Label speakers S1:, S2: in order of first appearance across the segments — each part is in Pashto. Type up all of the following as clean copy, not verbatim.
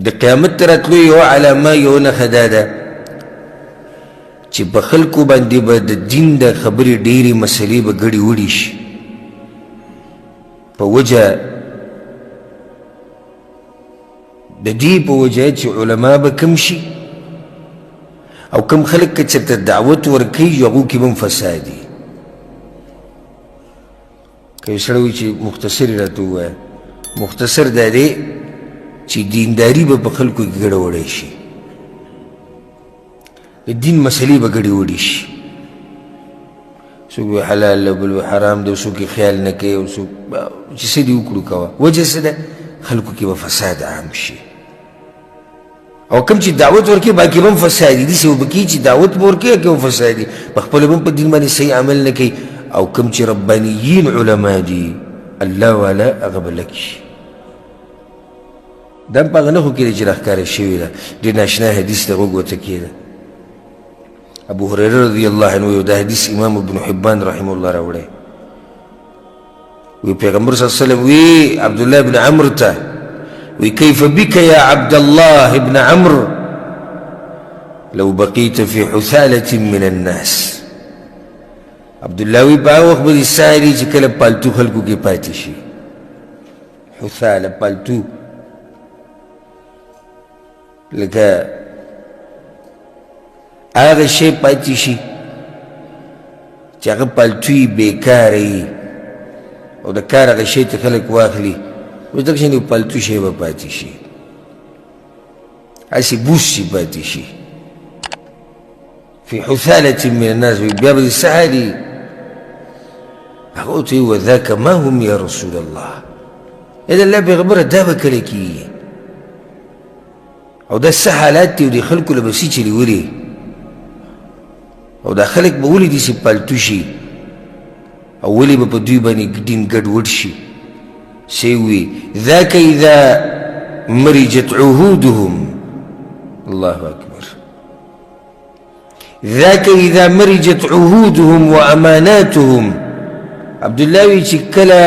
S1: د قیامت ته راتلو یو علامه یو نښه دا ده چې په خلکو باندې به د دین د خبرې ډېرې مسلې به ګډې وړي شي په وجه د دې په وجه چې علما به کم شي او کم خلک که چېرته دعوت ورکوي هغو کې به هم فساد وي که یو سړی وایي چې مختصر یې راته ووایه مختصر دا دی چې دینداري به په خلکو کې ګډه وړی شي د دین مسلې به ګډې وړي شي څوک به حلال ده بل به حرام ده څوک یې خیال نه کوي او څوک چې څه دې وکړو کوه وجه څه ده خلکو کې به فساد عام شي او کوم چې دعوت ورکوي باقي به هم فساد دي داسې به کېږي چې دعوت به ورکوي هغې هم فساد دي په خپله به هم په دین باندې صحیح عمل نه کوي او کوم چې ربانیین علما دي الله والا هغه به لږ شي دا هم په هغه نښو کې دی چې راښکاره شوې ده ډېر ناشنا حدیث ته غوږ ورته کېده ابو هريره رضی الله عنه دا حدیث امام ابن حبان رحمه الله راوړی وی پیغمبر صلی الله علیه وسلم وی عبدالله ابن عمرو ته وی کیف بک یا عبدالله ابن عمرو لو بقیت فی حثالة من الناس عبدالله وی په هغه وخت به دې ساري چې کله پالتو خلکو کې پاتې شي حثاله پالتو لکه هغه شی پاتې شي چې هغه پالتوی بیکاره وي او د کار هغه شی ته خلک واخلي اوس دغه شان یو پالتو شی به پاتې شي هسې بوس شي پاتې شي فی حثالة من الناس بیا به دې سهاري هغه ورته ویل وذاک ما هم یا رسول الله ای د الله پیغمبره دا به کله کېږي او دا څه حالات دي او دې خلکو له به څه چلېولې او دا خلک به ولې داسې پالتو شي او ولې به په دوی باندې دین ګډوډ شي څه وي ذاک اذا مرجت عهودهم الله اکبر ذاک اذا مرجت عهودهم واماناتهم عبدالله وی چې کله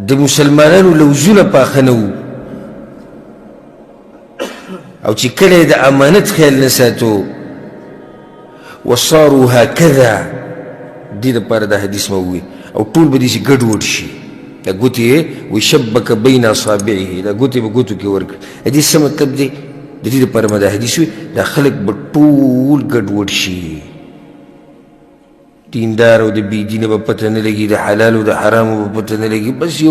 S1: د مسلمانانو لوزونه پاخه نه وو او چې کله د امانت خیال نه ساتو وصاروا هكذا دې دپاره دا حدیث مو ووي او ټول به داسې ګډوډ شي دا ګوتې یې وشبک بین اصابعه دا ګوتې به ګوتو کې ورکړي د دې څه مطلب دی د دې دپاره ما دا حدیث وي دا خلک به ټول ګډوډ شي دیندار او د بې دینه به پته نه لګي د حلال او د حرامو به پته نه لګي بس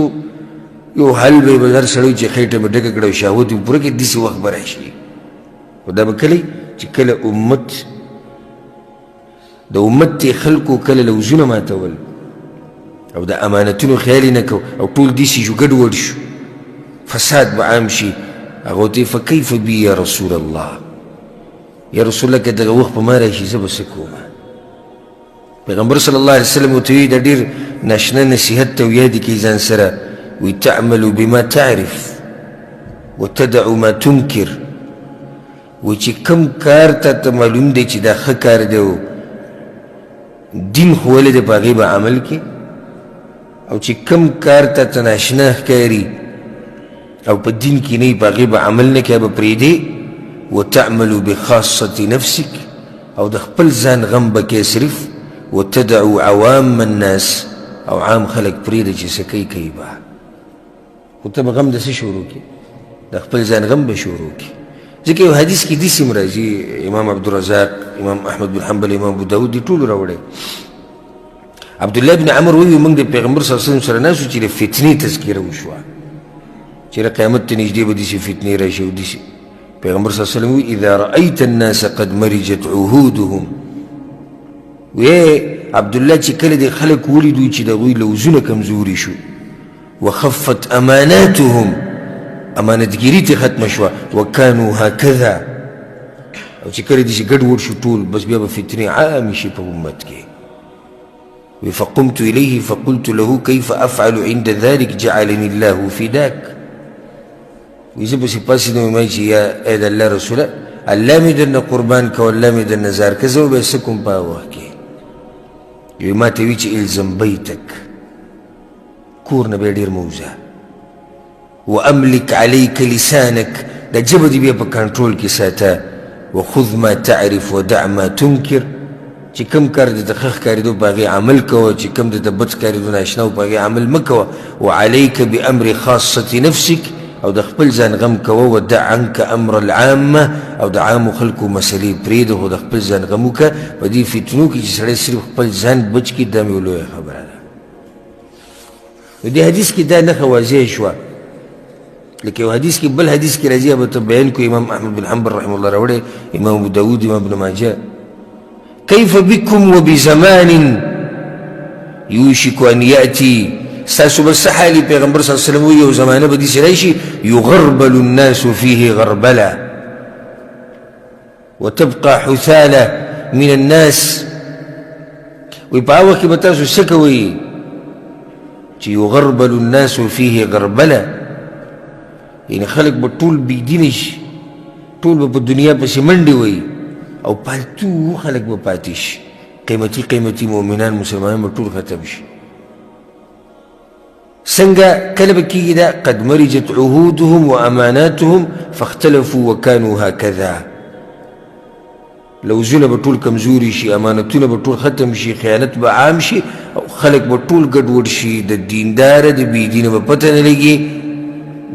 S1: یو حل به هر سړی چې خېټه به ډکه کړه او شهوت یې پوره کړي داسې وخت به راشي خو دا به کله چې کله امت د امت خلکو کله لوزونه ماتول او د امانتونو خیال یې نه کو او ټول داسې شو ګډوډ شو فساد به عام شي هغه ورته فکیف بي یا رسول الله یا رسول الله که دغه وخت په ما راشي زه به څه کوم پیغمبر صلی الله علیه وسلم ورته وایي دا ډېر ناشنا نصیحت ته یادې کوي ځان سره وی تعمل بما تعرف وتدع ما تنکر وی چې کم کار ته معلوم دی چې دا ښه کار دی دین خو ولې دی په هغې به عمل کې او چې کم کار ته ناشنا ښکاري او په دین کې نه وي په هغې به عمل نه کوي به پرېږدې وتعمل بخاصة نفسك او د خپل ځان غم به کې صرف وتدعو عوام الناس او عام خلک پرېږده چې څه کوي کوي به خو ته به غم د څه شروع کړي د خپل ځان غم به شروع کړي ځکه یو حدیث کې داسې هم راځي امام عبدالرزاق امام احمد بن حنبل امام ابو داود دې ټولو راوړی عبدالله بن عمر وایي موږ د پیغمبر صلی الله علیه وسلم سره ناست چې د فتنې تذکره وشوه چې قیامت ته نږدې به داسې فتنې راشي او داسې پیغمبر صلی الله علیه وسلم وایي اذا رأیت الناس قد مرجت عهودهم وی عبدالله چې کله د خلک ولیدو چې د هغوی لوزونه کمزوري شو وخفت اماناتهم امانتګیري ترې ختمه شوه وکانو هکذا او چې کله داسې ګډوډ شو ټول بس بیا به فتنې عامې شي په امت کې فقمت إليه فقلت له كيف أفعل عند ذلك جعلني الله فداك وإذا بس پاسې ما چې یا ای د الله رسوله الله مې درنه قربان که الله مې درنه زار که زه به څه کوم په هغه وخت کې یو ما ته وي چې الزم بیتک کور نه به یې ډېر مه وځه واملك عليك لسانك، دا جبه دي بیا په کنټرول کې ساته. وخذ ما تعرف ودع ما تنکر، چې کم کار د ته ښه ښکارېدو په هغې عمل کوه، چې کم د ته بد ښکارېدو ناشنا و په هغې عمل مه کوه. وعليك بأمر خاصة نفسك، او د خپل ځان غم کوه. ودع عنك امر العامه، او د عامو خلکو مسلې پرېږده، خو د خپل ځان غم وکړه. په دې فتنو کې چې سړی صرف خپل ځان بچ کړي، دا مې لویه خبره ده. نو دې حدیث کې دا نښه واضح شوه. لکه یو حدیث کې بل حدیث کې راځي، به ته بیان کو. امام احمد بن حنبل رحمه الله راوړی، امام ابو داود، امام ابن ماجه. كيف بكم وبزمان يوشك ان ياتي، ستاسو بس حالي پیغمبر صلی الله علیه وسلم یو زمانه به داسې راشي يغربل الناس فيه غربلا وتبقى حثالة من الناس. وی په هغه وخت کې به تاسو څه کوئ چې يغربل الناس فيه غربلا، یعنې خلک به ټول بېدینه شي، ټول به په دنیا پسې منډې وهي، او پالتو خلک به پاتې شي. قیمتي قیمتي مؤمنان مسلمانان به ټول ختم شي. څنګه کله به کېږي دا؟ قد مرجت عهودهم واماناتهم فاختلفوا وكانوا هكذا. لوزونه به ټول کمزوري شي، امانتونه به ټول ختم شي، خیانت به عام شي، او خلک به ټول ګډوډ شي. د دینداره د بېدینه به پته نه لګي،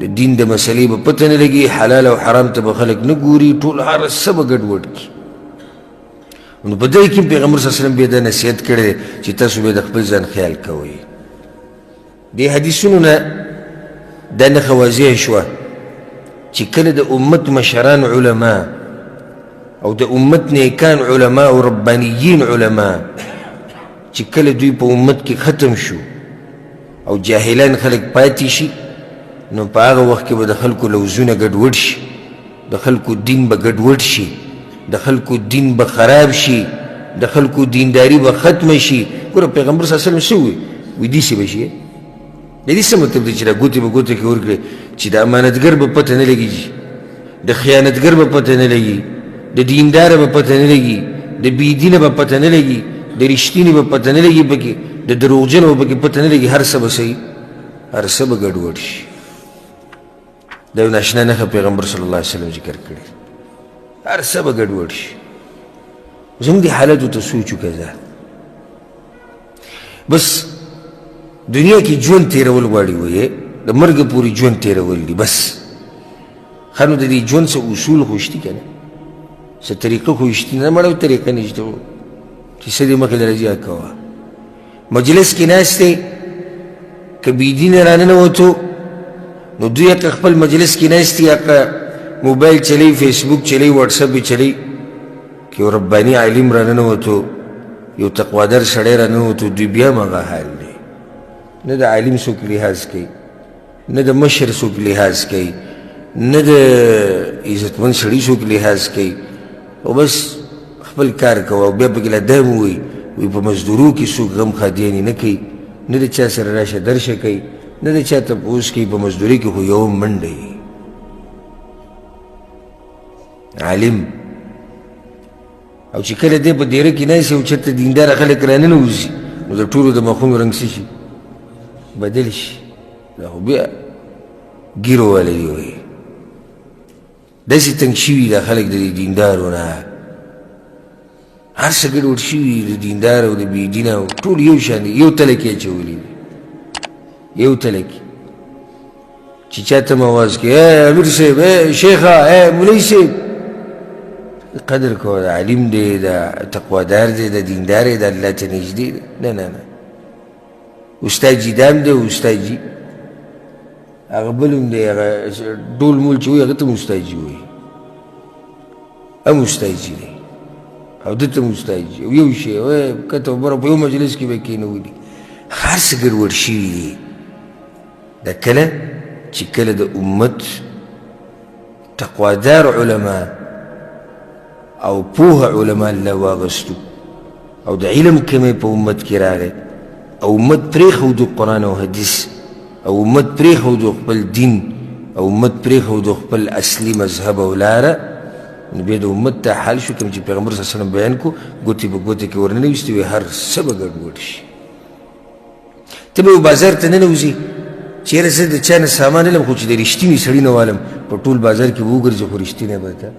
S1: د دین د مسلې به پته نه لګي، حلال او حرام ته به خلک نه ګوري، ټول هر څه به ګډوډ کړي. نو په دې کې پیغمبر صلی الله علیه وسلم بیا دا نصیحت کړی چې تاسو به د خپل ځان خیال کوئ. دې حدیثونو نه دا نښه واضح شوه چې کله د امت مشران علما او د امت نیکان علما او ربانیین علما چې کله دوی په امت کې ختم شو او جاهلان خلک پاتې شي، نو په هغه وخت کې به د خلکو لوزونه ګډوډ شي، د خلکو دین به ګډوډ شي، د خلکو دین به خراب شي، د خلکو دینداری به ختم شي. ګوره پیغمبر صلی الله علیه وسلم څه ووایي؟ وایي داسې به شي. د دې څه مطلب دی چې دا ګوتې به ګوته کې ورکړې، چې د امانتګر به پته نه لګي، د خیانتګر به پته نه لګي، د دینداره به پته نه لګي، د بېدینه به پته نه لګي، د رښتینې به پته نه لګي، پکې د دروغجنو به پکې پته نه لګي، هر څه به صحیح، هر څه به ګډوډ شي. دا یو ناشنا نښه پیغمبر صلی الله علیه وسلم ذکر کړې، هر څه به ګډوډ شي. زموږ دې حالاتو ته سوچ وکړه. بس دنیا کې ژوند تېرول غواړي، وایې د مرګه پورې ژوند تېرول دي بس. ښه نو د دې ژوند څه اصول خو شته که نه، څه طریقه خو شته نه؟ مړه طریقه نشته چې څه دې مخې له راځي هغه کوه. مجلس کې ناست دی، که بېدینه راننوتو نو دوی که خپل مجلس کې ناست دي، هغه موبایل چلی، فیسبوک چلی، واټساپ یې چلی. که یو رباني عالم راننوتو، یو تقوادر سړی راننوتو، دوی بیا هم هغه حال دی. نه د عالم څوک لحاظ کوي، نه د مشر څوک لحاظ کوي، نه د عزتمند سړي څوک لحاظ کوي، او بس خپل کار کوه. او بیا پکې لا دا هم وایي په مزدورو کې څوک غم خادیانې نه کوي، نه د چا سره راشه درشه کوي، نه د چا تپوس کوي. په مزدوري کې خو یو منډه وي عالم. او چې کله دی په دیره کې ناست او چېرته دینداره خلک راننوځي، نو د ټولو د مخونو رنګ څه شي؟ بدل شي. دا خو بیا ګیرو والی دی وایي. داسې تنګ شوي دا خلک د دیندارو نه، هر څه ګډوډ شوي د دیندار او د بېدینه، او ټول یو شان دي، یو تله کې اچولي دي، یو تله کې. چې چا ته م اواز کوي، ای امیر صاحب، ای شیخه، ای مولوي صاحب، قدر کوه، د عالم دی، د تقوادار دی، د دیندار دی، د الله ته نږدې دی. نه نه نه، استاد جي دام دی، استاد جي هغه بل هم دی، هغه ډول مول چې وایي هغه ته هم استاد جي وایي، هم استاد جي دی، او ده ته هم استاد جي، او یو شی کته وبره په یو مجلس کې به کېنولي. هر څه ګډوډ شوي دي. دا کله چې کله د امت تقوادار علما او پوه علما الله واغستو، او د علم کمی په امت کې راغی، او امت پرېښودو قرآن او حدیث، او امت پرېښودو خپل دین، او امت پرېښودو خپل اصلي مذهب او لاره، نو بیا د امت ته حال شو کوم چې پیغمبر صلی الله علیه وسلم بیان کو، ګوتې په ګوتې کې ورننویستې وي، هر څه به ګډوډ شي. ته به یو بازار ته ننوځې، چیرې زه د چا نه سامان علم خو چې د رښتیني سړي نه والم په ټول بازار کې به وګرځې خو رښتینی به ته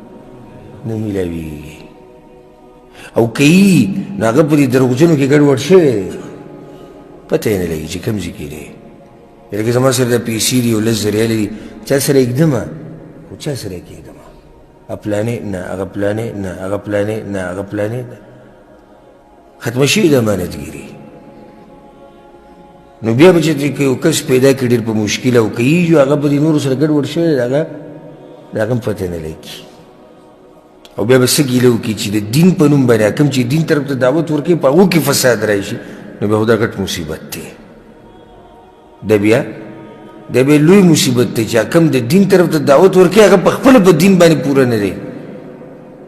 S1: نه میلاوېږي او که یي نو هغه په دې دروغجنو کې ګډوډ شوی دی پته یې نه لګي چې کوم ځای کې دی لکه زما سره دا پیسې دي او لس زره ریاله دي چا سره ږدمه خو چا سره یې کېږدمه پلانې نه هغه پلانې نه هغه پلانې نه هغه پلانې نه ختمه شوې ده امانتګیري نو بیا به چې یو کس پیدا کړي ډېر په مشکل او که یي هغه به د نورو سره ګډوډ شوی دی د هغه هم پته نه لګي او بیا به څه ګیله وکړي چې د دین په نوم باندې کوم چې دین طرف ته دعوت ورکوي په هغو کې فساد راشي نو بیا خو دا غټ مصیبت دی دا بیا لوی مصیبت دی چې کوم د دین طرف ته دعوت ورکوي هغه په خپله په دین باندې پوره نه دی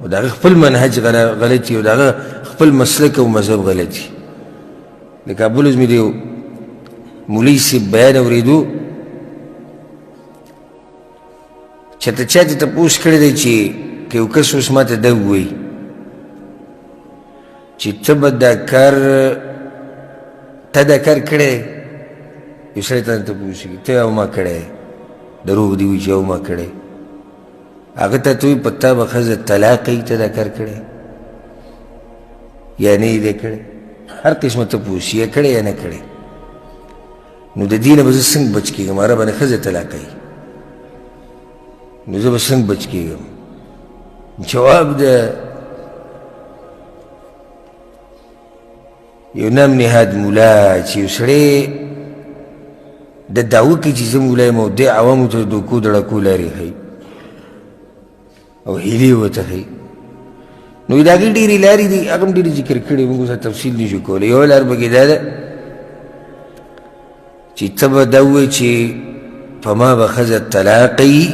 S1: او د هغه خپل منهج غلطي او د هغه خپل مسلک او مذهب غلطي د کابل اوس مې د یو مولوي صاحب بیان اورېدو چېرته چا دې تپوس کړی دی چې که یو کس اوس ما ته دا ووایي چې ته به دا کار تا دا کار کړی یو سړی تا تپوس کوي ته او ما کړی دروغ دي وایي چې او ما کړی هغه ته ته وایي په تا به ښځه طلاق کوي ته دا کار کړی یا نه یې دی کړی هر قسمه تپوس یې کړی یا نه کړی نو د دې نه به زه څنګه بچ کېږم هغه باندې ښځه طلاق کوي نو زه به څنګه بچ کېږم جواب د یو نام نهاد مولا چې یو سړی د دعوه کوي چې زه مولا یم او دې عوامو ته د دوکو دړکو لارې ښیي او هیلې ورته ښیي نو د هغې ډېرې لارې دي هغه هم ډېرې ذکر کړې موږ اوس تفصیل نشو کولی یوه لار پکې دا ده چې ته به دا ووایې چې په ما به ښځه طلاق کوي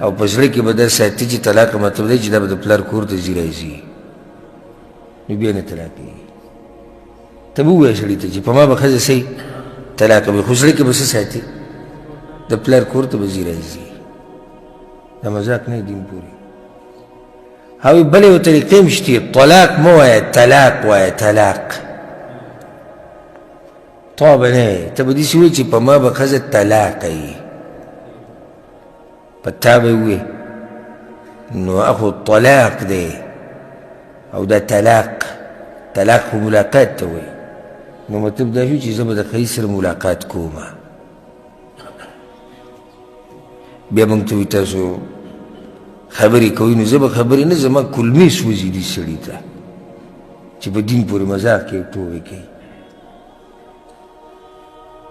S1: او په زړه کې به دا ساتي چې طلاق مطلب دی چې دا به د پلار کور ته ځي راځي نو بیا نه طلاق کوي ته به ووایه سړي ته چې په ما به ښځه صحیح طلاق کوي خو زړه کې به څه ساتي د پلار کور ته به ځي راځي دا مذاق نه دین پورې هغوی بلې یو طریقې هم شتې طلاق مه وایه طلاق وایه طلاق تا به نه وایې ته به داسې وایې چې په ما به ښځه طلاق کوي په تا به ووایې نو اخو طلاق دی او دا طلاق خو ملاقات ته وایي نو مطلب دا شو چې زه به د ښځې سره ملاقات کوم بیا موږ ته وایي تاسو خبرې کوئ نو زه به خبرې نه زما کلمې سوځي دي سړي ته چې په دین پورې مذاق کوي ټوکې کوي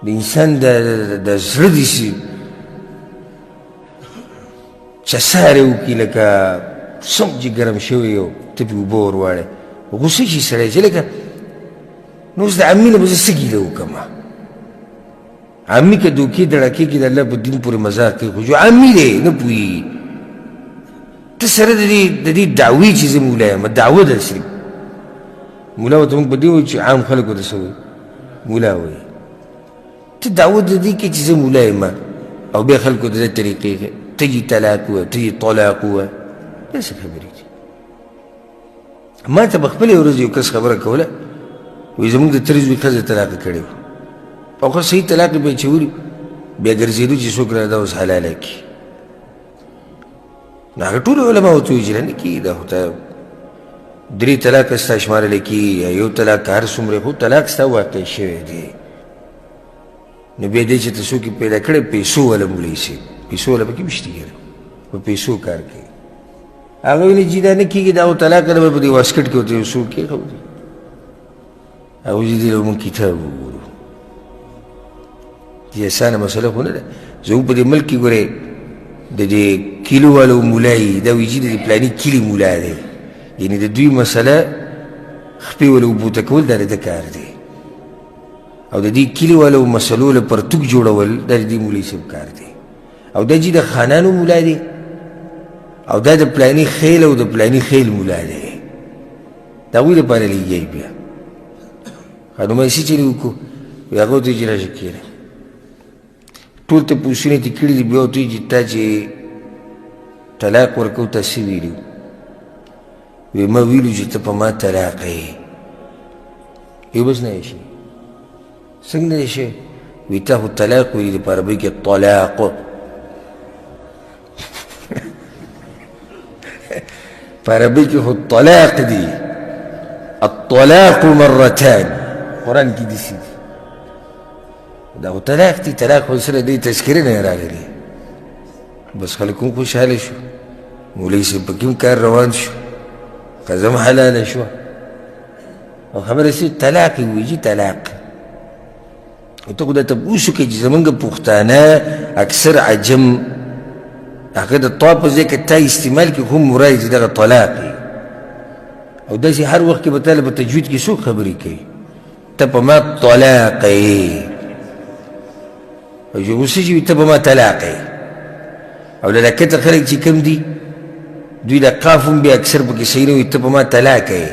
S1: د انسان د زړه داسې چسارې وکړي لکه سم چې ګرم شوی یو ته پې اوبه ور واړې غوسه شي سړی چې لکه نو اوس د عمي نه به زه څه ګیله وکړم عمي که دوکې دړکې کې د الله په دین پورې مذاق کوي خو جو عمي دی نه پوهېږي ته سره د دې دعوې چې زه مولا یم دعوه ده صرف مولا ورته موږ په دې وایو چې عام خلک ورته څه وایي مولا وایي ته دعوه د دې کې چې زه مولا یم او بیا خلکو ته د طریقې ته یې طلاق ووایه ته یې طلاق ووایه دا څه خبرې دي ما ته به خپلې ورځ یو کس خبره کوله وایي زموږ د ترې زوی ښځه طلاقه کړې وه او خو صحیح طلاق یې به یې چولي بیا ګرځېدو چې څوک را دا اوس حلاله کړي نو هغه ټولو علماو ته وایي چې نه کېږي دا خو ته درې طلاقه ستا شمارلی کېږي یا یو طلاق هر څومره خو طلاق ستا واقع شوی دی نو بیا دی چې ته څوک یې پیدا کړی پیسو والا مولوي صاحب پیسو والا پکې مشتي کړی په پیسو کار کوي هغه ویلي چې دا نه کېږي دا خو طلاق نه به په دې واسکټ کې ورته یو څوک کېښودي هغه وایي دې له موږ کتاب وګورو دې اسانه مسله خو نه ده زموږ په دې ملک کې ګورې د دې کیلو والو مولایي دا وایي چې د پلاني کلي مولا دی یعنې د دوی مسله خپې ولا اوبوته کول دا د ده کار دی او د دې کلي والو مسلو له پرتوک جوړول دا د دې مولوي صاحب کار دی او دا چې د خانانو مولا دی او دا د پلاني خیل او د پلاني خیل مولا دی د هغوی دپاره لګیایي بیا خانمایسي چې وکړو وایي هغه ورته وایي چې راشه کښېنه ټول ته پوښتنې دې کړي دي بیا ورته وایي چې تا چې طلاق ورکو تا څه ویلي وایي ما ویلو چې ته په ما طلاق یې یو بس نه یې شي څنګه نه یې شي وی تا خو طلاق ویلي په عربۍ کې طلاق په عربۍ کې خو طلاق دی الطلاق مرتان قرآن کې داسې دي دا خو طلاق دی طلاق خو سره دی تذکرې نه راغلي بس خلک هم خوشحاله شو مولوي صاحب پکې هم کار روان شو ښځه هم حلاله شوه او خبره سي طلاق یې وایي طلاق او ته خو دا تپوس وکړې چې زمونږ پښتانه اکثر عجم هغه د طا په ځای کې تا استعمال کړي هم مراد چې دغه طلاق یې او داسې هر وخت کې به تاله په تجوید کې څوک خبرې کوي ته په ما طلاق یې او چې اوس چې وي ته په ما طلاق یې او لکته خلک چې کوم دي دوی د قاف هم بیا اکثر پکې صحیح نه وي ته په ما طلاق یې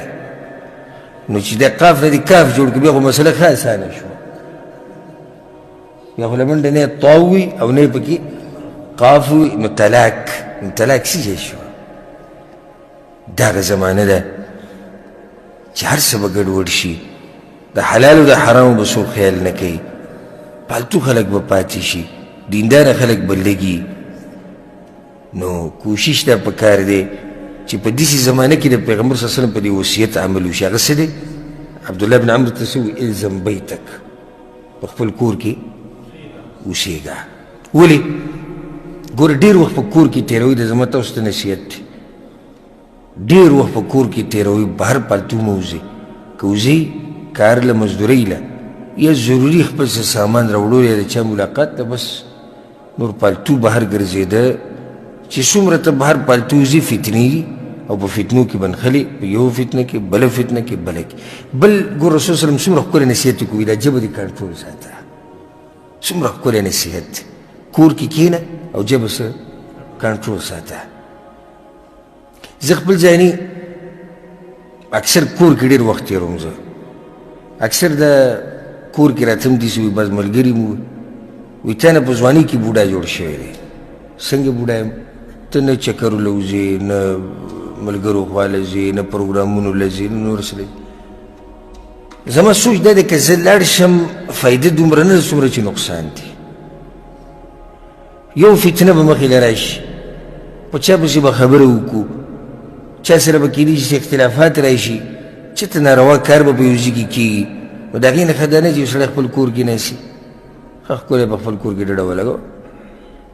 S1: نو چې د قاف نه دې کاف جوړ کړي بیا خو مسله ښه اسانه شوه بیا خو له منډه نه یې طا وي او نه یې پکې قاف وي نو طلاق نو طلاق څه شی شو دغه زمانه ده چې هر څه به ګډوډ شي د حلال او د حرامو به څوک خیال نه کوي پالتو خلک به پاتې شي دینداره خلک به لږي نو کوشش دا پکار دی چې په داسې زمانه کې د پیغمبر صلی الله علیه وسلم په دې وصیت عمل وشي هغه څه دی عبدالله بن عمرو ته څه وایي الزم بیتک په خپل کور کې اوسېږه ولې ګوره ډېر وخت په کور کې تېروي د زما تاسو ته نصیحت دی ډېر وخت په کور کې تېروي بهر پالتو مه وځئ که وځئ کار له مزدورۍ له یا ضروري خپل څه سامان راوړو یا د چا ملاقات ته بس نور پالتو بهر ګرځېده چې څومره ته بهر پالتو وځي فتنې دي او په فتنو کې بنخلي په یو فتنه کې بله فتنه کې بله کې بل ګور رسول صلی الله علیه وسلم څومره ښکلی نصیحت کوي دا ژبه دې کنټرول ساته څومره ښکلی نصیحت کور کې کښېنه او ژبه څه کنټرول ساته زه خپل ځاني اکثر کور کې ډېر وخت تېروم زه اکثر د کور کې راته هم داسې وي بعض ملګري مو وي تا نه په ځوانۍ کې بوډا جوړ شوی دی څنګه بوډا یم ته نه چکرو له وځې نه ملګرو خوا له ځې نه پروګرامونو له ځې نه نور څه له زما سوچ دا دی که زه لاړ شم فایده دومره نه ده څومره چې نقصان دی یو فتنه به مخې له راشي په چا پسې به خبره وکړو چا سره به کېدای شي اختلافات راشي چېرته ناروا کار به په یو ځای کې کېږي نو د هغې نه ښه دا نه چې یو سړی خپل کور کې ناستي ښه ښکلی په خپل کور کې ډډه ولګوه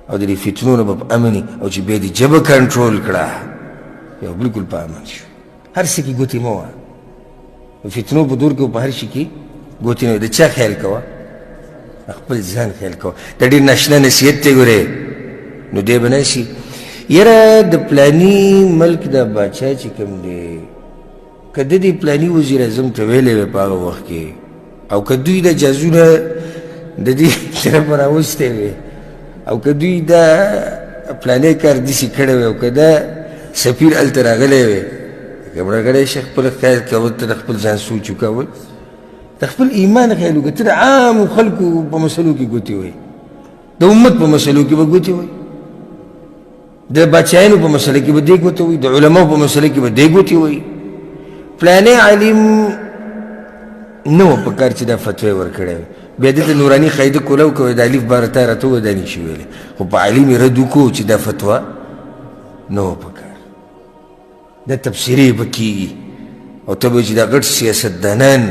S1: او د دې فتنو نه به په امن او چې بیا دې ژبه کنټرول کړه یو بلکل په امن شو هر څه کې ګوتې مه وه فتنو په دور کې په هر شي کې ګوتې نه د چا خیال کوه خپل ځان خیال کوه دا ډېر ناشنا نصیحت دی ګورې نو دی به نشي یاره د پلاني ملک دا باچا چې کوم دی که د دې پلاني وزیر اعظم ته ویلی وی په هغه وخت کې او که دوی دا جازونه د دې طرفه راوستی وی او که دوی دا پلانی کار داسې کړی وی او که دا سفیر هلته راغلی وی که مړه کړی شي خپل خیال کول ته د خپل ځان سوچ وکول د خپل ایمان خیال وکړه ته د عامو خلکو په مسلو کې ګوتې وی د امت په مسلو کې به ګوتې وی د بادشاهانو په مسله کې به دې ګوته وي د علماو په مسله کې به دې ګوتې وي پلانی عالم نه وه په کار چې دا فتوی ورکړی وي بیا دې ته نوراني قاعده کوله وکوئ د الف باره تا راته ووایه دا نشي ویلی خو په عالم یې رد وکړو چې دا فتوا نه وه په کار دا تبصرې به کېږي او ته به چې دا غټ سیاستدانان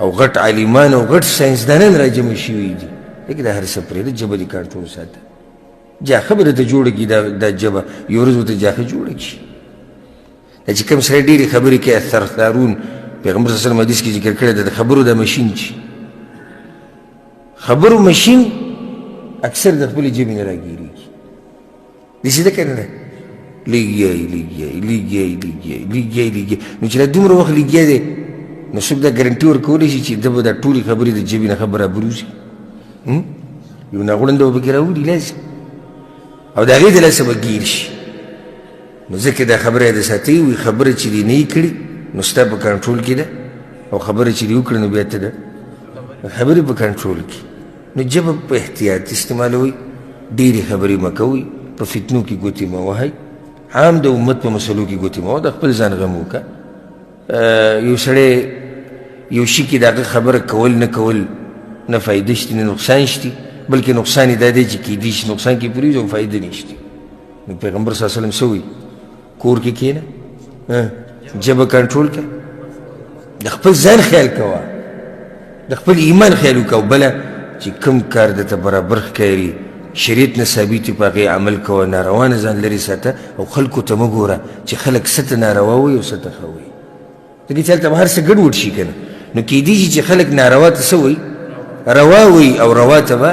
S1: او غټ عالمان او غټ ساینسدانان را جمع شوي دي لکه دا هر څه پرېږده ژبه دې کنټرول ساته جا خبره ته جوړه کړي دا ژبه یو ورځ ورته جاښه جوړه کړي دا چې کوم سړی ډېرې خبرې کوي الثرثارون پیغمبر صلی الله علیه وسلم حدیث کې ذکر کړی ده د خبرو دا مشین چې خبرو مشین اکثر د خپلې ژبې نه راګېرېږي داسې ده که نه ده لګیایي نو چې دا دومره وخت لګیا دی نو څوک دا ګارنټي ورکولی شي چې ده به دا ټولې خبرې د ژبې نه ښه برابر وځي یو ناغوړنده به پکې راوړي لازم او د هغې د لاسه به ګیر شي نو ځکه دا خبره یې د ساتئ وي خبره چې دې نه یې کړي نو ستا په کنټرول کې ده او خبره چې دې وکړه نو بیا ته ده خبرې په کنټرول کې نو ژبه په احتیاط استعمالوئ ډېرې خبرې مه کوئ په فتنو کې ګوتې مه وهئ عام د امت په مسلو کې ګوتې مه وه د خپل ځان غم وکړه یو سړی یو شي کې د هغه خبره کول نه کول نه فایده شته نه نقصان شته، بلکې نقصان یې دا دی چې کیدای شي نقصان کې پرېږدي او فایده نشته. نو پیغمبر صلی الله علیه وسلم څه وایي؟ کور کې کښېنه، ژبه کنټرول کړه، د خپل ځان خیال کوه، د خپل ایمان خیال وکړه. او بله چې کوم کار درته برابر ښکاري شریعت نه ثابت وي په هغې عمل کوه، ناروا نه ځان لرې ساته او خلکو ته مه ګوره چې خلک څه ته ناروا وایي او څه ته ښه وایي. ځکه چې هلته به هر څه ګډوډ شي که نه، نو کیدای شي چې خلک ناروا ته څه وایي؟ روا وایي او روا ته به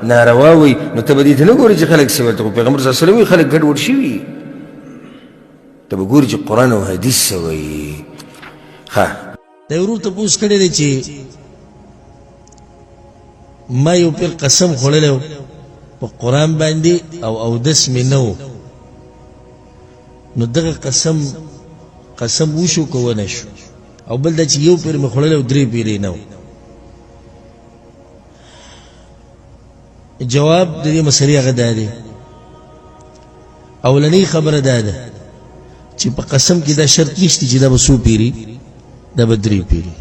S1: ناروا وایي. نو ته به دې ته نه ګورې چې خلک څه وایي، ته خو پیغمبر صلی الله علیه وسلم وایي خلک ګډوډ شوي، ته به ګورې چې قرآن او حدیث څه وایي. ښه
S2: دا ورور تپوس کړی دی چې ما یو پیر قسم خوړلی و په قرآن باندې او اودس مې نه و، نو دغه قسم وشو که ونه شو؟ او بل دا چې یو پیر مې خوړلی و 3 پیرې نه و. جواب د دې مسلې هغه دا دی، اولنۍ خبره دا ده چې په قسم کې دا شرط نشته چې دا به 100 پیري، دا به 3 پیري.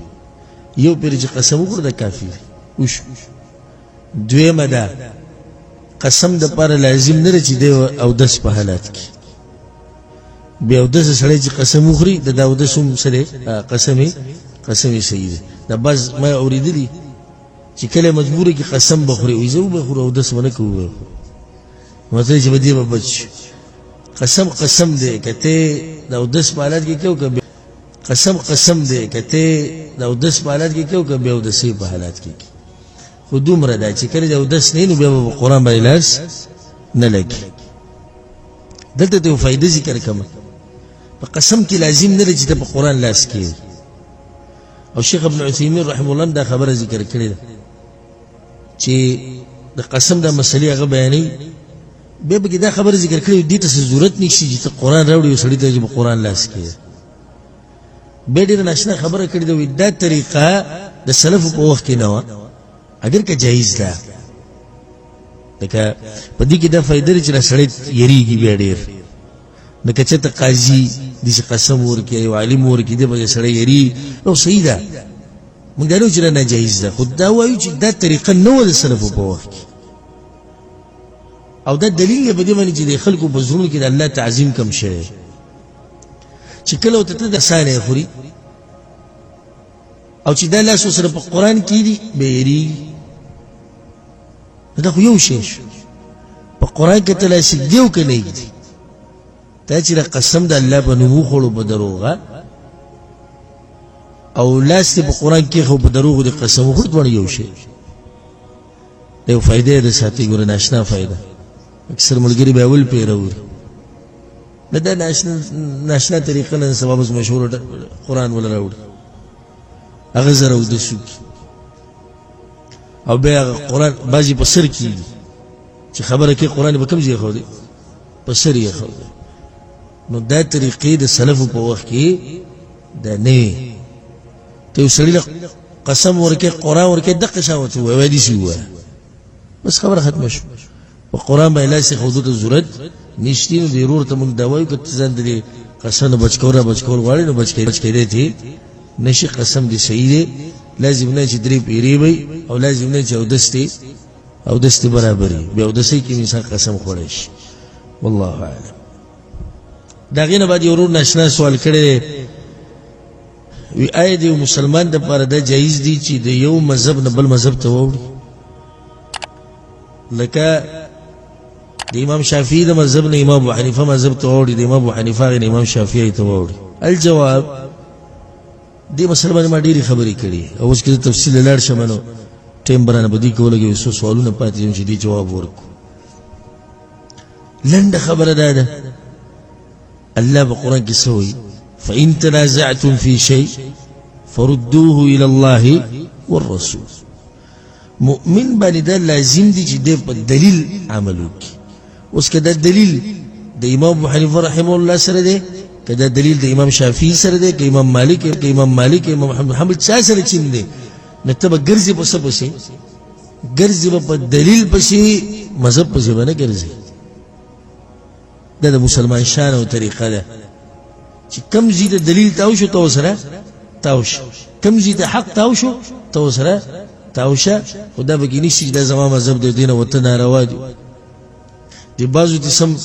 S2: یو پیري چې قسم وکړو دا کافي وشو. دویمه ده قسم دپاره لازم نه ده چې دی اودس په حالات کې بې اودسه سړی چې قسم وخوري د دا اودس هم څه دی قسم یې صحیح دی. دا بعض ما اورېدلي چې کله مجبوره کې قسم بخوري وایي زه وبخورو اودس به نه کوو، مطلب چې به دې به بچ شي. قسم دی که ته د اودس په حالات کې کوو، قسم دی که ته د اودس په حالات کې کوو که بې اودسۍ په حالات کې کوي. خو دومره ده چې کله د اودس نه نو بیا به قرآن باندې لاس نه لګي. دلته ته یو فایده ذکر کومه، په قسم کې لازم نه ده چې ته په قرآن لاس کښېږدي. او شیخ ابن عثیمین رحمه الله دا خبره ذکر کړې ده چې د قسم دا مسلې هغه بیانوي، بیا به کې دا خبره ذکر کړې دې ته څه ضرورت نشي چې ته قرآن راوړې یو سړي ته چې په قرآن لاس کښېږدي. بیا ډېره ناشنا خبره کړې ده، وایي دا طریقه د سلفو په وخت کې نه وه، اگر که جایز ده. لکه په دې کې دا فایده ده چې دا سړی یریږي بیا ډېر، لکه چېرته قاضي داسې قسم ورکړي، یو عالم ورکړي، دې به سړی یریږي، نو صحیح ده. موږ دا نه وایو چې نه ناجایز ده، خو دا وایو چې دا طریقه نه وه د سلفو په وخت کې. او دا دلیل یې په دې باندې چې د خلکو په زړونو کې د الله تعظیم کم شوی، چې کله ورته ته د سانه خوري او چې دا لاس ورسره په قرآن کې دي به یریږي. دا خو یو شی شو، په قرآن کې ته لاس ږدي او که نه ږدي، دا چې د قسم د الله په نوم وخوړو په دروغه او لاس دې په قرآن کې خو په دروغو د قسم وخوړ، دواړه یو شی. دا یو فایده یې د ساتي، ګوره ناشنا فایده. اکثر ملګري به اول پرې راوړي، دا ناشنا طریقه نن سبا بس مشهور قرآن ولا راوړي، هغه زه اودس وکړي او بیا هغه قرآن بعضې په سر کېږي چې خبره کې قرآن به کوم ځای ښودی؟ په سر یې ښودی. نو دا طریقې د سلفو په وخت کې دا نه وې. ته یو سړي له قسم ورکې قرآن ورکې دقه شان ورته ووایه حدیث یې ووایه، بس خبره ختمه شوه. په قرآن باندې لاس ایښودو ته ضرورت نشته. نو دې ورور ته موږ دا وایو که ته ځان د دې قسم نه بچ کول غواړې نو بچ کېدی ته نشي. قسم دې صحیح دی، لازم نه چې 3 پیرې وي او لازم نه چې اودس دې برابر وي. بې اودسۍ کې انسان قسم خوړی شي. والله اعلم. د هغې نه بعد یو ورور ناشنا سوال کړی وی آیا د یو مسلمان دپاره دا جایز دی چې د یو مذهب نه بل مذهب ته واوړي؟ لکه د امام شافعي د مذهب نه امام ابو حنیفه مذهب ته واوړي، د امام ابو حنیفه هغې نه امام شافعي ته واوړي. الجواب، دې مسله باندې ما ډېرې خبرې کړي او اوس که زه تفصیل لاړ شم نو ټایم به رانه په دې کې ولګوي، څو سوالونه پاتې یم چې دې جواب ورکړو. لنډه خبره دا ده، الله په قرآن کې څه وایي؟ فإن تنازعتم في شيء فردوه إلى الله والرسول. مؤمن باندې دا لازم دي چې دې په دلیل عمل وکړي. اوس که دا دلیل د امام ابو حنیفه رحمه الله سره دی، که دا دلیل د امام شافعي سره دی، که امام مالک امام محمد چا سره چین دی، نو ته به ګرځې په څه پسې؟ ګرځې به په دلیل پسې، مذهب پسې به نه ګرځې. دا د مسلمان شان او طریقه ده چې کم ځای ته دلیل تاو شو ته ورسره تاو شو، کم ځای ته حق تاو شو ته ورسره تاوشه خدا به کې نشي د زما مذهب د دین او ته ناروا دي دی بازو دي سم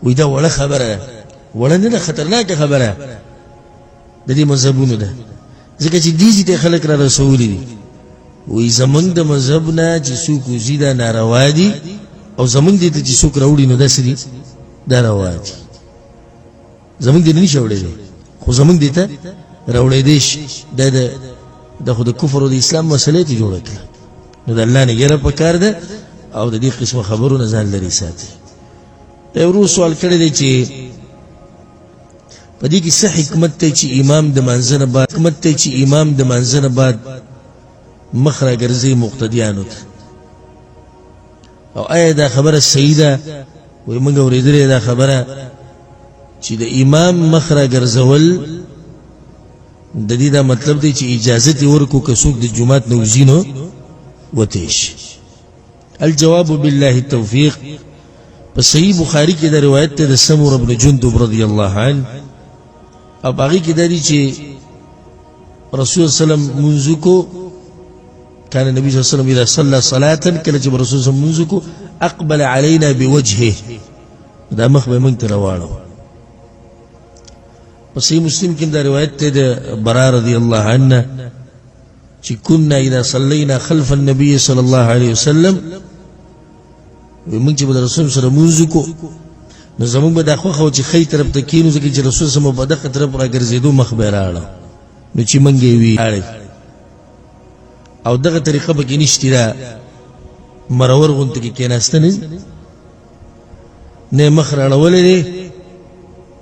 S2: وې دا وړه خبره وړه نه خطرناکه خبره د دې مذهبونو ده ځکه چې دې ته خلک را رسول دي وې زمنګ د مذهب نه چې څوک زیاده ناروا دي او زمنګ دې چې څوک راوړي نو داسې دا روا دي زمنګ دې نه شوړې خو زمنګ دې ته راوړې دي د خود کفر او د اسلام مسلې ته جوړه کړه نو د الله نه یره پکار ده او د دې قسمه خبرونه ځان لري ساتي یو سوال کړی دی چې په دې کې څه حکمت ته چې امام د منځنه بعد مخ را ګرځي مقتدیانو ته او آیا دا خبره صحیح ده وای موږ اورېدلې دا خبره چې د امام مخ را ګرځول د دې دا مطلب دی چې اجازه دې ورکو که څوک د جمعات نه وزینو وتیش الجواب بالله التوفيق بصحيح بخاري کې دا روایت ته د سمور بن جندب رضی الله عنه او باقي کې دا دي چې رسول صلی الله علیه وسلم منځ کو كان النبي صلى الله عليه وسلم اذا صلى صلاه كله چې رسول صلی الله علیه وسلم اقبل علينا بوجهه دا مخ به موږ ته راوړو وصحيح مسلم کې دا روایت ته د برا رضی الله عنه چې كنا اذا صلينا خلف النبي صلى الله عليه وسلم موږ چې د رسول سره منځ کو نو زموږ به دا خو چې خې طرف ته کینو ځکه چې رسول سم په دغه طرف راګرځېدو مخ به راړو نو چې منګي وی او دغه طریقه به کې نشته دا مرور غونته کې کېناستنه نه مخ راړولې دي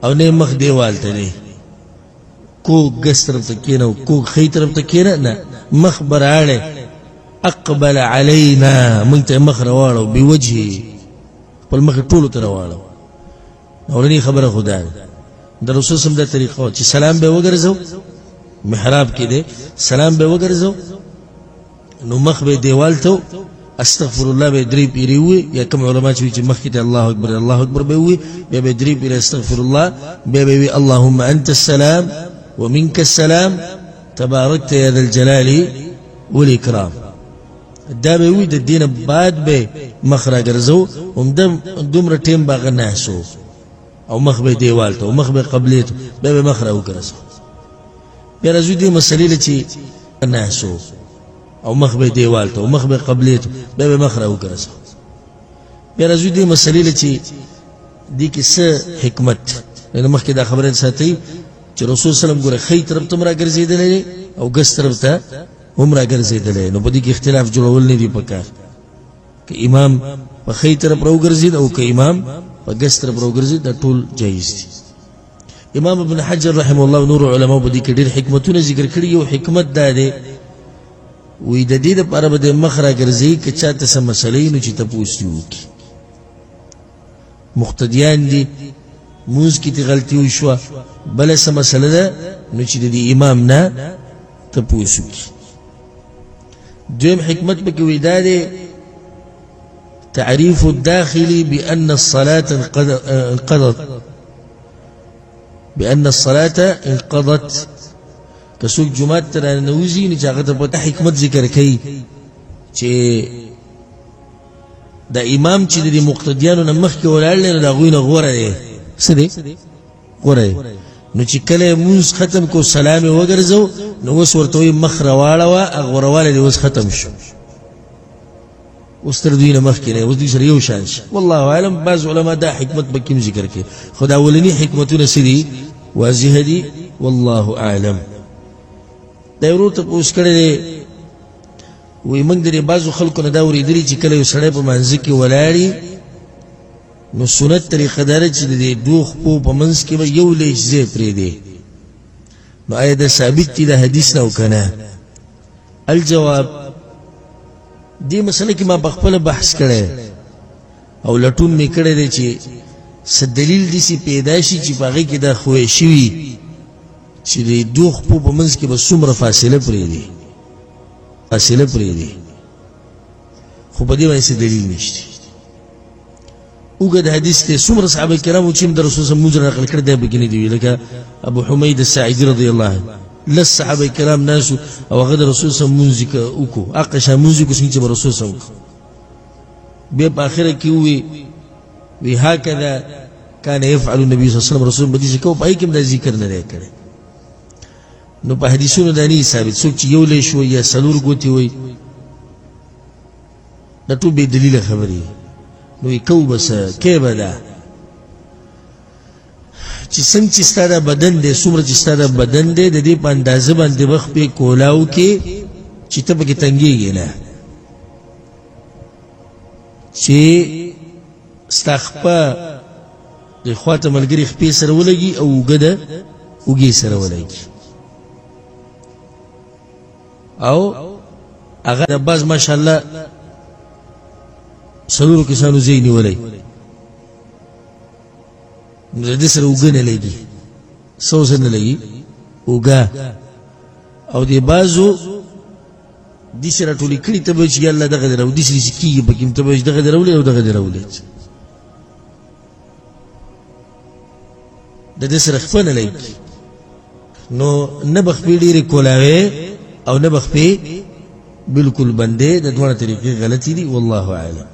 S2: او نه مخ دیوال ته دي کو ګس طرف ته کېنو کو خې طرف ته کېنه نه مخ براړې اقبل علينا من ته مخ راوړو بوجهه په مخ ټولو ته راوړو اولنی خبره خدا د رسول سم د طریقو چې سلام به وګرځو محراب کې دي سلام به وګرځو نو مخ به دیوال ته استغفر الله به درې پیری وي یا کوم علما چې مخ کې الله اکبر به وي به درې پیری استغفر الله به وي اللهم انت السلام ومنك السلام تباركت يا ذا الجلال والاكرام دا به وي د دین بعد به مخ را ګرځو دومره ټیم باغ نه شو او مخ به دیوال ته او مخ به قبله ته به مخ را وګرځو بیا راځو دې مسلې چې نه شو او مخ به دیوال ته او مخ به قبله ته به مخ را وګرځو بیا راځو دې مسلې چې دې کې څه حکمت نو مخ کې دا خبره ساتي چې رسول صلی الله علیه وسلم ګوره خې طرف ته مرا ګرځیدل او ګس طرف ته هم را ګرځیدل نو په دې کې اختلاف جوړول نه دی پکار که امام په خې طرف راو ګرځید او که امام په ګس طرف راو ګرځید دا ټول جایز دي امام ابن حجر رحم الله نور علماء په دې کې ډېر حکمتونه ذکر کړي یو حکمت دا دی وې د دې لپاره به مخ را ګرځي که چاته سم مسلې نو چې تاسو وکړي مقتدیان دي موږ کې غلطي وشوه بل سم مسله ده نو چې د امام نه تاسو وکړي دویم حکمت به کې وې دا دی تعريف الداخل بأن الصلاة انقضت كسوق جمعات ترى نوزي نجاغت بتا حکمت ذکر کئی چې دا امام چې د مقتدیانو نمخ کې ولاړل دا غوینه غوره دی سدي غوره نو چې کله موږ ختم کو سلام وګرځو نو وس ورته مخ راواړه غورواله دی وس ختم شو وستر دوی مخ کې نه ودي سره یو شان والله اعلم بعض علما دا حکمت بکیم ذکر کوي خدا ولني حکمتونه سدي واضح دي والله اعلم دا ورته پوښ کړي وي موږ د بعضو خلکو نه دا ورېدلې چې کله یو سړی په منځ کې ولاړی نو سنت طریقه دار چې د دوخ په منځ کې یو لږه پرې دی نو آیا دا ثابت دي د حدیث نه وکنه الجواب دې مسله کې ما بخپل بحث کړی او لټون می کړی دی چې څه دلیل دي چې پیدا شي چې باغې کې دا خوې شي چې د دوخ په منځ کې به څومره فاصله پرې دی خو په دې باندې دلیل نشته وګد حدیث ته څومره صحابه کرامو چې د رسول صلی الله علیه وسلم نقل کړی دی بګنی دی لکه ابو حمید الساعدی رضی الله عنه لس صحابه کرام ناسو او هغه د رسول صلی الله علیه وسلم منځ وکړو هغه شان منځ کو څنګه چې رسول صلی الله علیه وسلم بیا په اخره کې وی هکذا كان يفعل النبي صلى الله عليه وسلم رسول بدیش کو پای کې د ذکر نه کړي نو په حدیثونو د نه ثابت څوک چې یو لې شو یا سلور ګوتی وي دا ټول به دلیل خبري نو یکو بس کې بدا چې څنګه چې ستاره بدن دې څومره چې ستاره بدن دې د دې په اندازه باندې وخت په کولاو کې چې ته به تنګيږي نه چې استخپا د خواته ملګری خپې سره ولګي او وګده وګي سره ولګي او هغه د باز ماشاءالله سلورو کسانو زینی ولای د سره وګنه لګي سوزنه لګي وګا او د بازو د سره ټولي کړي ته به چې الله دغه درو د سری سکیږي په کوم ته به دغه درولې او دغه درولې د دې سره خپل لګي نو نه بخپې ډېرې کولاوي او نه بخپې بالکل بندې د دوه طریقې غلطي دي والله اعلم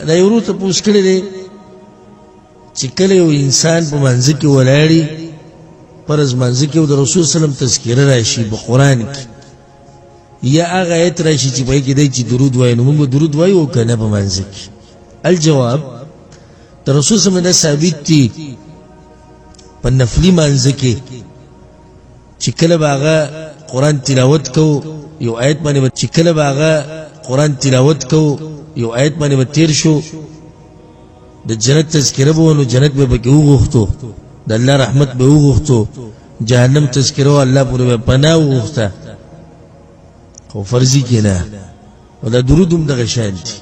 S2: دا یو ورته پوښ کړی دی چې کله یو انسان په منځ کې ولاړی فرض منځ کې د رسول سلام تذکره راشي په قران کې یا هغه ایت راشي چې په کې دی چې درود وایي نو موږ درود وایو کنه په منځ کې الجواب د رسول سلام نه ثابت دي په نفلي منځ کې چې کله باغه قران تلاوت کو یو آیت باندې چې کله باغه قران تلاوت کو یو آیت باندې تیر شو د جنت تذکره به نو جنت به بګو غوښتو د الله رحمت به وغوښتو جهنم تذکره الله پورې پناه وغوښته خو فرضي کینا او دا درود هم دغه شان دي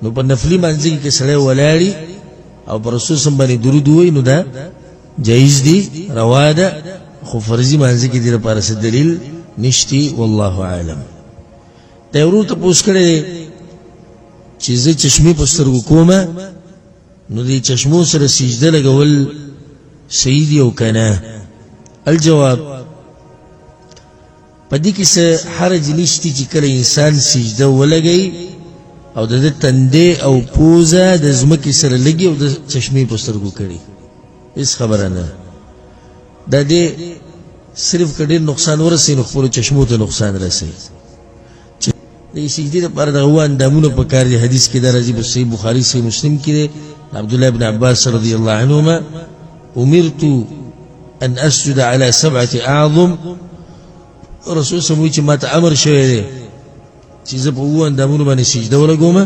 S2: نو په نفلي منځ کې سره ولاړی او پر رسول سم باندې درود وای نو دا جایز دي روا ده خو فرضي منځ کې د لپاره څه دلیل نشتی والله اعلم ته ورته پوښ کړی چې زه چشمه په سترګو کومه نو دې چشمو سره سجده لګول صحیح دی او کنه الجواب پدې کې څه حرج نشتی چې کله انسان سجده ولګي او د تندې او پوزه د زمکه سره لګي او د چشمه په سترګو کړي هیڅ خبره نه د دې صرف کډیر نقصان ورسې نو خپل چشمو ته نقصان رسي د سجدې لپاره د غوان دمونه په کار دي حدیث کې درځي په صحیح بخاری صحیح مسلم کې عبد الله بن عباس رضی الله عنهما امرت ان اسجد على 7 اعظم رسول سموي چې ما ته امر شوی دی چې زه په غوان دمونه باندې سجده ولګوم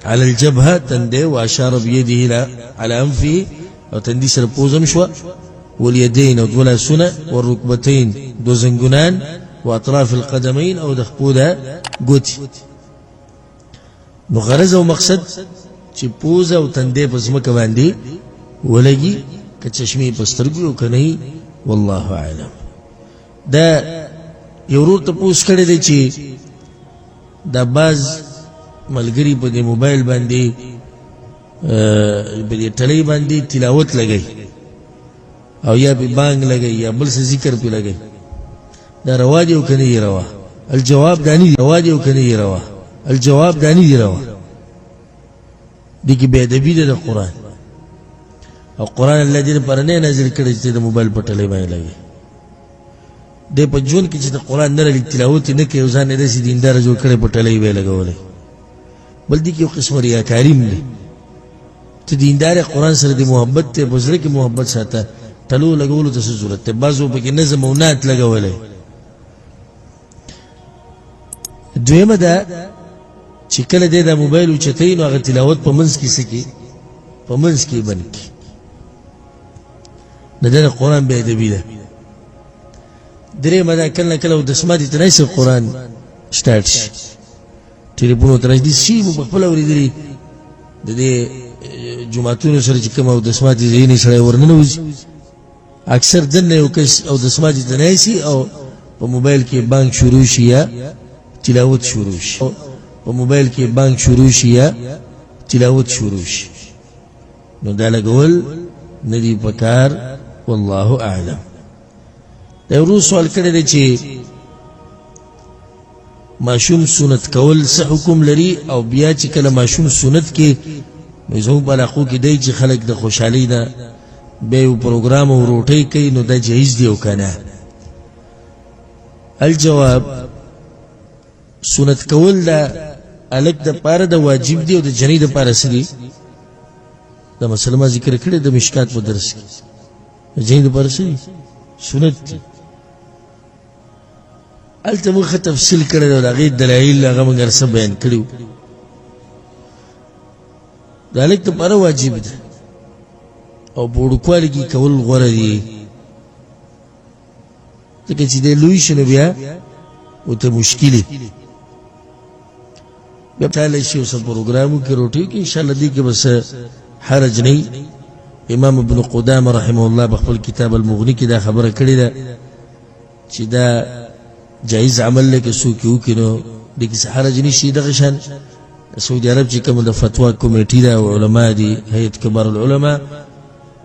S2: على الجبهه تندې واشار بيده على انفه او تندې سره پوزم شو واليدين ولا سنه والركبتين دو زنګونان واطراف القدمين او دخبودا قوتي نو غرض او مقصد چې پوزه او تندې په زمکه باندې ولګي که چشمه په سترګو او کني والله اعلم دا یو ورور ته پوښ کړی دی چې دا باز ملګری په دې موبایل باندې په دې ټلې باندې تلاوت لګي او یا به بانګ لګي یا بل څه ذکر په لګي دا روا دي او کني روا الجواب دانی روا دي او کني روا الجواب دانی دی روا دي کې به ادبی د قران او قران الله دې پر نه نازل کړی چې د موبایل په ټلې باندې لګي د په جون کې چې د قران نه لري تلاوت نه کوي ځان دې سي دیندار جوړ کړي په ټلې وی لګولې بل دي کې یو قسم ریا کریم دی ته دیندار قران سره د محبت ته بزره کې محبت ساته تلو لګولو ته ضرورت ته بازو په کې نظم او نات لګولې دویمه دا چې کله دې د موبایل او چتین او تلاوت په منځ کې سکی په منځ کې بنکی د قران به ادبی ده درې مدا کله کله د سمادي تناسب قران سٹارټ شي ټلیفون تر دې شي په خپل ورېدلې د دې جمعتون سره چې کوم د سمادي زینې سره ورننوځي اکثر دنه یو کس او د سمادي تناسي او په موبایل کې بانک شروع شي یا تلاوت شروع شي په موبایل کې بانک شروع شي یا تلاوت شروع شي نو دا لګول ندی پکار والله اعلم دا ورو سوال کړی دی چې ماشوم سنت کول څه حکم لري او بیا چې کله ماشوم سنت کې زموږ په علاقو کې دی چې خلک د خوشحالۍ نه بیا یو پروګرام او روټۍ کوي نو دا جایز دی او که نه؟ الجواب سنت کول دا الک د پاره د واجب دی او د جنۍ د پاره څه دی؟ دا مسله ما ذکر کړې د مشکات په درس کې د جنۍ د پاره څه دی؟ سنت دی. هلته موږ ښه تفصیل کړی دی او د هغې دلایل هغه موږ هر څه بیان کړي وو. د هلک دپاره واجب ده او په وړوکوالي کې کول غوره دي، ځکه چې دی لوی شي نو بیا ورته مشکلې بیا تالی شي اوس پروګرامو کې روټۍ کې انشاءالله دې کې بس حرج نه. امام ابن قدامه رحمه الله بخپل کتاب المغني کې دا خبره کړې ده چې دا جایز عمل دی که څوک یې وکړي نو دې کې څه حرج نشي. دغه شان سعودي عرب چې کوم د فتوا کمیټي ده او علما دي هیئت کبار العلما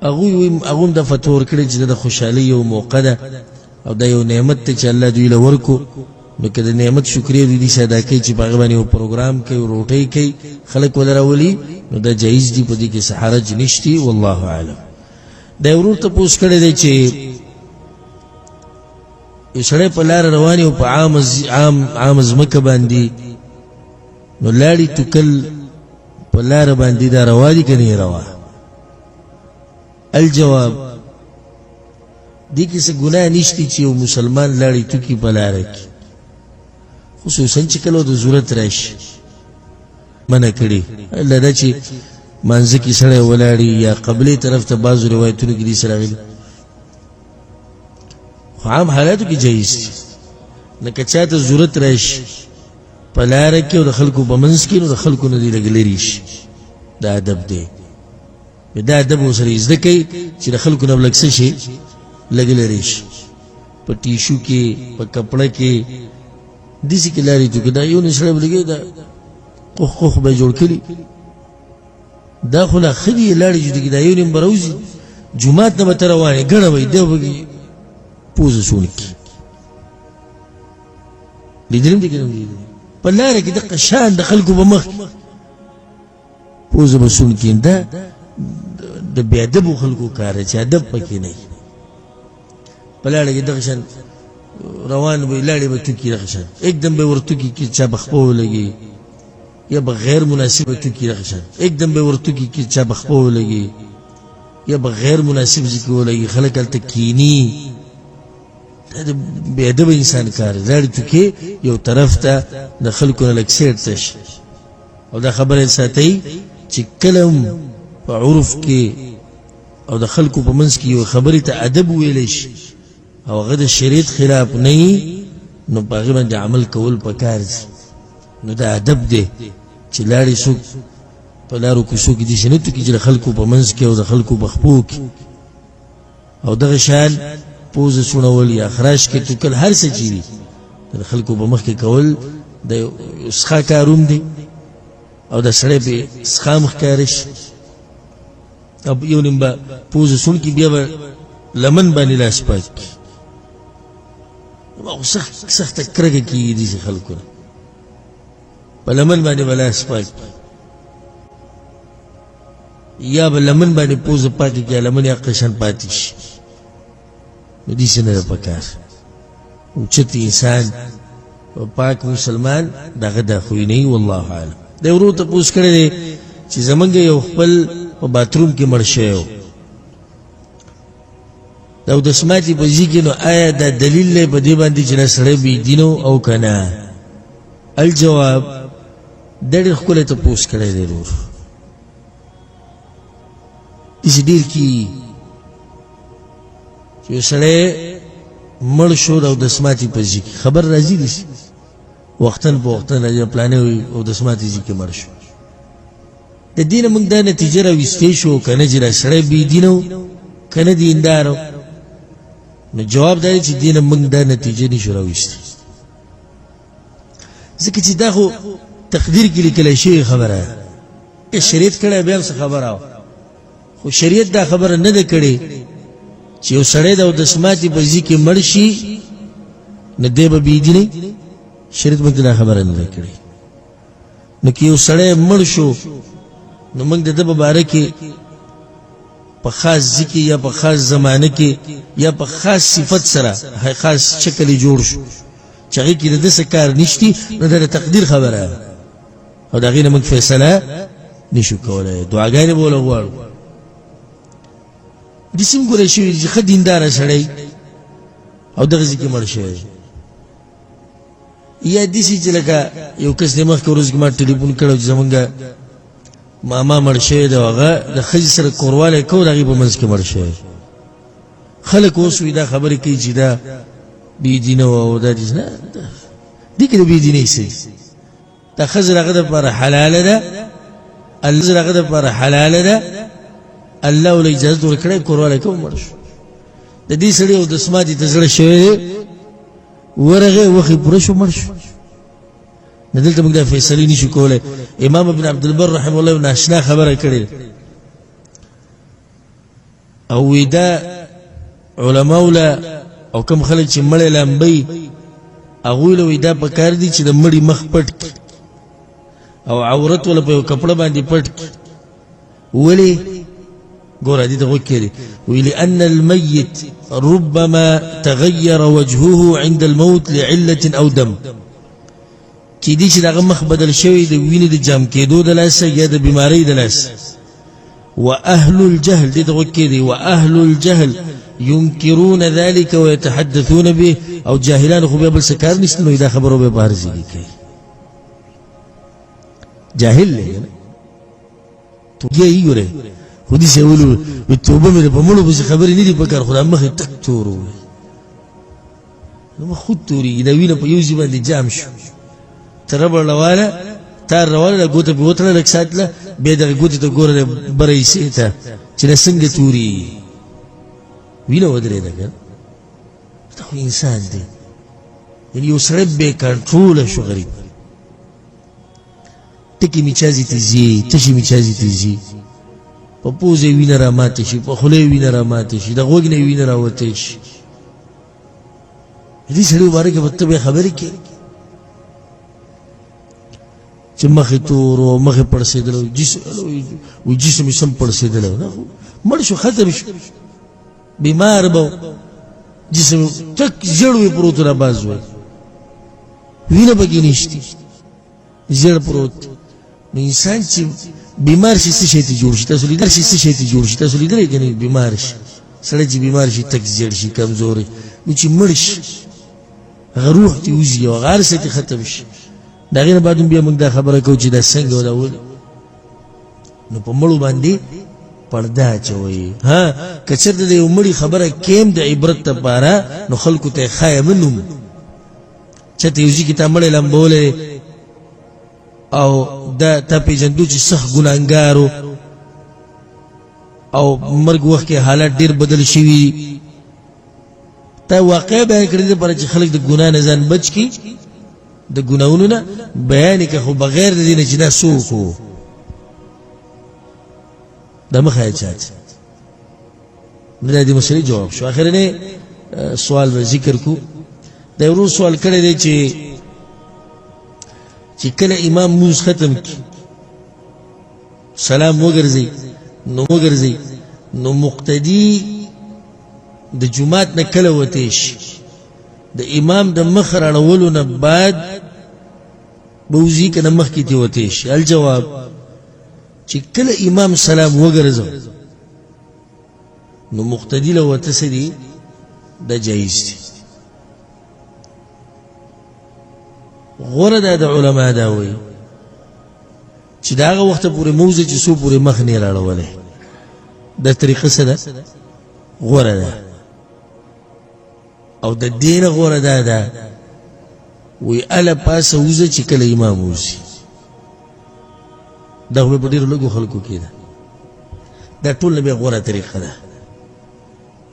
S2: هغوی هم دا فتوا ورکړې چې د خوشحالۍ یو موقع ده او دا یو نعمت دی چې الله دوی له ورکو، نو که د نعمت شکریه دوی داسې ادا کوي چې په هغه باندې یو پروګرام کوي روټۍ کوي خلک وله راولي نو دا جایز دي، په دې کې څه حرج نشتی. والله اعلم. دا یو ورور تپوس کړی دی چې یو سړی په لاره روان او په عام ځمکه باندې نو لاړې توکل په لاره باندې دا روا دي که نه روا؟ الجواب دې کې څه ګناه نشتی چې یو مسلمان لاړې توکي په لاره کې، خصوصا چې کله د ضرورت راشي منع کړي. الله دا چې مانځه کې سړی ولاړي یا قبلې طرف ته بعضو روایتونو کې دې سره راغلي، خو عام حالاتو کې جایز دي. لکه چا ته ضرورت راشي په لاره کې او د خلکو په منځ کې نو د خلکو نه دې لږ لرې شي، دا ادب دی. دا ادب ورسره زده کوي چې د خلکو نه به لږ څه شي لږ لرې شي. په ټیشو کې په کپړه کې داسې کې لارې تو کې دا یو نه سړی به لګوي دا قوخ به یې جوړ کړي، دا خو لا ښه دي لاړې چې دا یو نیم به راوځي جومات نه به ته روانې ګڼه به دی به پوزه سونه کړي. لیدلم دي که نه لیدلم؟ په لاره کې دقه شان د خلکو به مخ پوزه به سون کړي. دا د بې ادبو خلکو کار دی چې ادب پکې نه وي. په لاره کې دغه شان روان به لاړې به توکي دغه شان एकदम به ورتوکي کې چا بخپه ولګي یا به غیر مناسب توکي دغه شان एकदम به ورتوکي کې چا بخپه ولګي یا به غیر مناسب ځکه ولګي خلک هلته کینی. دا د بې ادبه انسان کار دی. لاړې توکي یو طرف ته د خلکو نه لږ سیټ ته شي او دا خبره ساتئ چې کله هم په عرف کې او د خلکو په منځ کې یو خبرې ته ادب ویلی شي او هغه د شریعت خلاف نه وي نو په هغې باندې عمل کول پکار دي. نو دا ادب دی چې لاړې څوک په لارو کوڅو کې داسې نه توکي چې د خلکو په منځ کې او د خلکو په خپو کې او دغه شان پوزه سوڼول یا خراش کې توکل هر څه چې دي د خلکو په مخ کې کول د څښا کاروم دی او د سړی پې څښا ښکاره شي او یو نیم به پوزه سوڼ کړي بیا به لمن باندې لاس پاک کړي. او سخته کرکه کېږي داسې خلکو نه په لمن باندې به لاس پاک کړي یا به لمن باندې پوزه پاکه کړي یا لمن یې قشن پاتې شي. نو داسې نه ده پکار. اوچت انسان پاک مسلمان دغه دا خوی نه وي. والله اعلم. د ورو تپوس کړی دی چې زمونږ یو خپل په باتروم کې مړ شوی و د اودسماتي په ځای کې، نو آیا دا دلیل دی په دې باندې چې دا سړی بېدینو او که نه؟ الجواب دا ډېر ښکلی تپوس کړی دی ورور. داسې ډېر کېږي چې یو سړی مړ شو د اودسماتي په ځای کې خبر راځي داسې وختن په وختن راځي پلانې وایي اودسماتي ځای کې مړ شو. د دې نه موږ دا نتیجه راویستی شو که نه چې دا سړی بېدینه که نه دیندار و؟ نو جواب دا دی چې دې نه موږ دا نتیجه نشو راویستی، ځکه چې دا خو تقدیر کې لیکلی شوې خبره ده. شریعت کړی بیا هم څه خبره وه، خو شریعت دا خبره نه ده کړې چې یو سړی د اودس ماتي په ځای کې مړ شي نو دی به بېدینی شریعت موږ ته دا خبره نه ده کړې نو که یو سړی مړ شو نو موږ د ده په باره کې په خاص ځای کې یا په خاص زمانه کې یا په خاص صفت سره خاص شکل یې جوړ شو چې هغې کې د ده څه کار نشتي نو دا د تقدیر خبره ده او د هغې نه موږ فیصله نشو کولی دعاګانې به وله غواړو داسې هم ګوری شوي چې ښه دینداره سړی او دغه ځای کې مړ شوی یا داسې چې لکه یو کس دی مخکې ورځ کې ما ټلیفون کړی چې زمونږ ماما مړ شوی دی او هغه د ښځې سره کوروالی کو د هغې په منځ کې مړ شوی خلک اوس وایي دا خبرې کوي چې دا بېدینه وه او دا دې نه دې کې د بېدینۍ څه دا ښځه د هغه دپاره حلاله ده الله د هغه دپاره حلاله ده الله له اجازت ورکړی کوروالی کو مړ شو د دې سړي اودس ماتي ته زړه شوی دی ورغې وخې پوره شو مړ شو نو دلته موږ دا فیصلې نشو کولی امام ابن عبدالبر رحمه الله ناشنا خبره کړې او وی دا علماو له او کوم خلک چې مړی لامبئ هغوی له وی دا پکار دي چې د مړي مخ پټ کړي او عورت ولا په یو کپړه باندې پټ کړي ولې ګوره دې ته غوږ کړي وی لأن الميت ربما تغير وجهه عند الموت لعلة أو دم کېدای شي د هغه مخ بدل شوی د وینې د جام کېدو د لاسه یا د بیمارۍ د لاسه وأهل الجهل دې ته غوږ کړي وأهل الجهل ينكرون ذلك ويتحدثون به او جاهلان خو بیا بل څه کار نشته نو دا خبرو به بهر ځي کوي جاهل دی تو یې ګوره خو دې سوالو توبه مې په مړو به خبرې نه دي پکار خو مخې تک تور وي نو خود توري دا وینه په یو ځای باندې جام شو تر بړواله تار راواله ګوته په وتره لک ساتله بیا دغه ګوته ته ګوره برې سي ته چې څنګه توري وینه ودرېده که دا خو انسان دی یعنې یو سړی بې کنټروله شو غریب ټکي میچازې ته ځي تشي میچازې ته ځي په پوزې وینه را ماتې شي په خولې وینه را ماتې شي د غوږ نه وینه را وتې شي دې سړي باره کې به ته بیا خبرې کوې چې مخې تور و مخې پړسېدلی وي جسم یې سم پړسېدلی مړ شو ختم شو بیمار به جسم تک زیړ وي پروت را باز وي وینه پکې نشته زیړ پروت نو انسان چې بیمار شي څه شی ته جوړ شي تاسو لیدلی شي څه شی ته جوړ شي تاسو لیدلی که نه بیمار شي سړی چې بیمار شي تک زیړ شي کمزوری نو چې مړ شي هغه روح دې وځي او هغه هر څه دې ختم شي د هغې نه بعد هم بیا موږ دا خبره کوو چې دا څنګه وه دا ولې نو په مړو باندې پرده اچوئ ها که چېرته د یو مړي خبره کیم د عبرت دپاره نو خلکو ته یې ښایه مه نوم چېرته یو ځای کې تا مړی لمبولی او دا تا پېژندو چې سخت ګناهګار او مرګ وخت کې حالات ډېر بدل شوي تا واقع بیان کړی دپاره چې خلک د ګناه نه ځان بچ کړي د ګناهونو نه بیان یې کړه خو بغیر د دې نه چې دا څوک و دا مه ښایه چاته نو دا د مسلې جواب شو اخرنی سوال به ذکر کو دا ورو سوال کړی دی چې کله امام مونځ ختم کړي سلام وګرځي نو مقتدي د جماعت نه کله وتی شي د امام د مخ راړولو نه بعد به وځي که نه مخکې ترې وتی شي الجواب چې کله امام سلام وګرځو نو مقتدي له وته څه دي دا جایز دي غوره ده د علما دا وایي چې د هغه وخته پورې موځي چې څو پورې مخ نه یې راړولی دا طریقه څه ده غوره ده او د دې نه غوره دا ده وی اله پاسه وځه چې کله امام وځي دا خو په ډېرو لږو خلکو کې ده دا ټول نه بیا غوره طریقه ده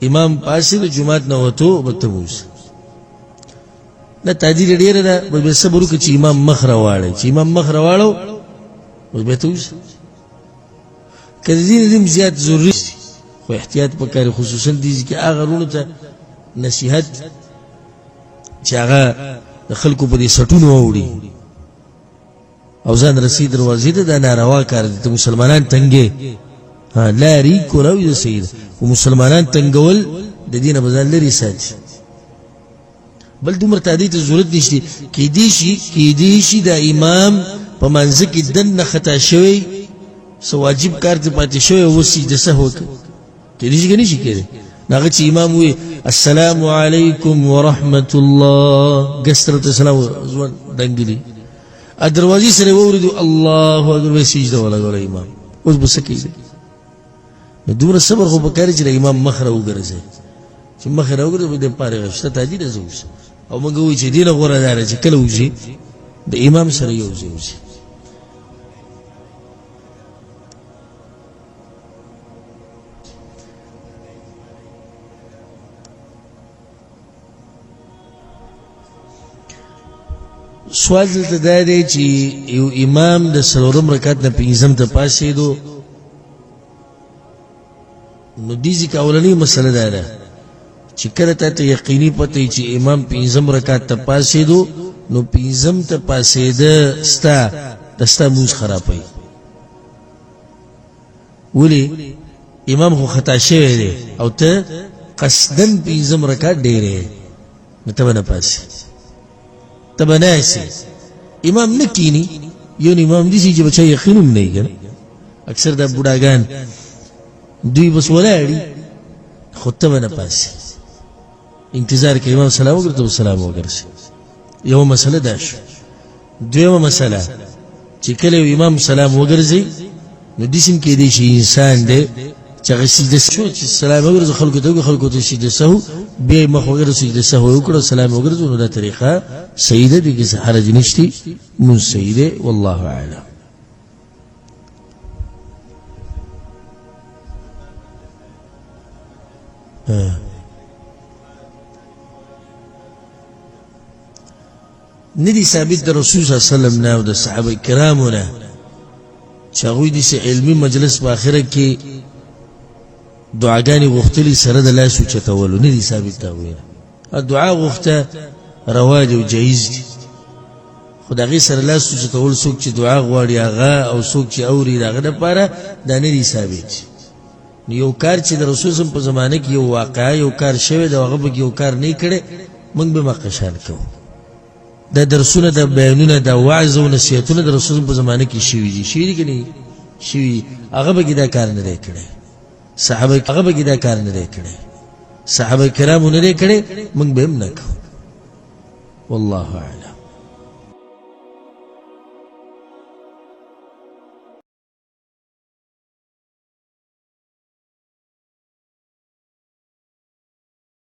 S2: امام پاسې د جومات نه وتو به ته وځه دا تعدیل ډېره ده بس بیا صبر وکړه چې امام مخ راواړی چې امام مخ راواړو بس بیا ته وځه که د دې نه زیات ضروري خو احتیاط پکاري خصوصا دي چې هغه رونو ته نصیحت چې هغه د خلکو په دې سټونو وړي او ځان رسي دروازې ته دا ناروا کار دي ته مسلمانان تنګې لاري کولاوي د سید او مسلمانان تنګول د دینه بځان لري ساتي بل دومره تعدی ته ضرورت نشته کې دي شي د امام په منځ کې دنه خطا شوی سو واجب کار ته پاتې شوی او سجده سهو کې دي شي نشي کېږي هغه چې امام وي السلام علیکم ورحمت الله ګستر ته سلام ځوان دنګلی ا دروازې سره وریدو الله اکبر سجده ولا غوړ امام اوس بس کېږي نو دومره صبر خو وکړي چې امام مخ راوګرځي چې مخ راوګرځي د پاره غشته تاجی د زوس او موږ وی چې دینه غوړه دار چې کله وځي د امام سره یو ځي سوال دلته دا دی چې یو امام د څلورم رکعت نه پنځم ته پاسېدو نو دې ځکه اولنۍ مسله دا ده چې کله ته یقیني پته چې امام پنځم رکعت ته پاسېدو نو پنځم ته پاسېده ستا موږ خرابوي ولې امام خو خطا شوی دی او ته قصدن پنځم رکعت ډېرې نو ته به نه پاسې تبناسي امام نکینی یو امام دي چې بچا یقینم نه کړي اکثر د بوډاګان دوی بس ولاړی خطه نه پاسي انتظار کوي امام سلام وکړي سلام وکړي یو مسله ده دویمه مسله چې کله امام سلام وکړي نو د سیم کې دي چې انسان دی چې سجده شو چې سلام وکړي خلکو ته سجده سهو بیا مخ وکړي سجده سهو وکړي سلام وکړي نو دا طریقه سیده دي کې حرج نشتی من سیده والله اعلم ندی ثابت در رسول صلی الله علیه وسلم نه او د صحابه کرامو نه چې هغوی داسې علمي مجلس په آخره کې دعاګانې غوښتلي سره د لاس اوچتولو نه دي ثابت هغوی نه دعا غوښته رواج او جایز دي خو د هغې سره لاس اوچتول څوک چې دعا غواړي هغه او څوک چې اوري د هغه دپاره دا نه دي ثابت نو یو کار چې د رسول صلی په زمانه کې یو واقعه یو کار شوی د هغه به یو کار نه کړی موږ به مقشان کوو دا درسونه د بیانونه د وعظ او نصیحتونه د رسول په زمانه کې شوي که نه شوي هغه به دا کار نه دی کړی صحابه هغه به دا کار نه دی کړی صحابه کرامو نه دی کړی موږ به هم نه کوو والله اعلم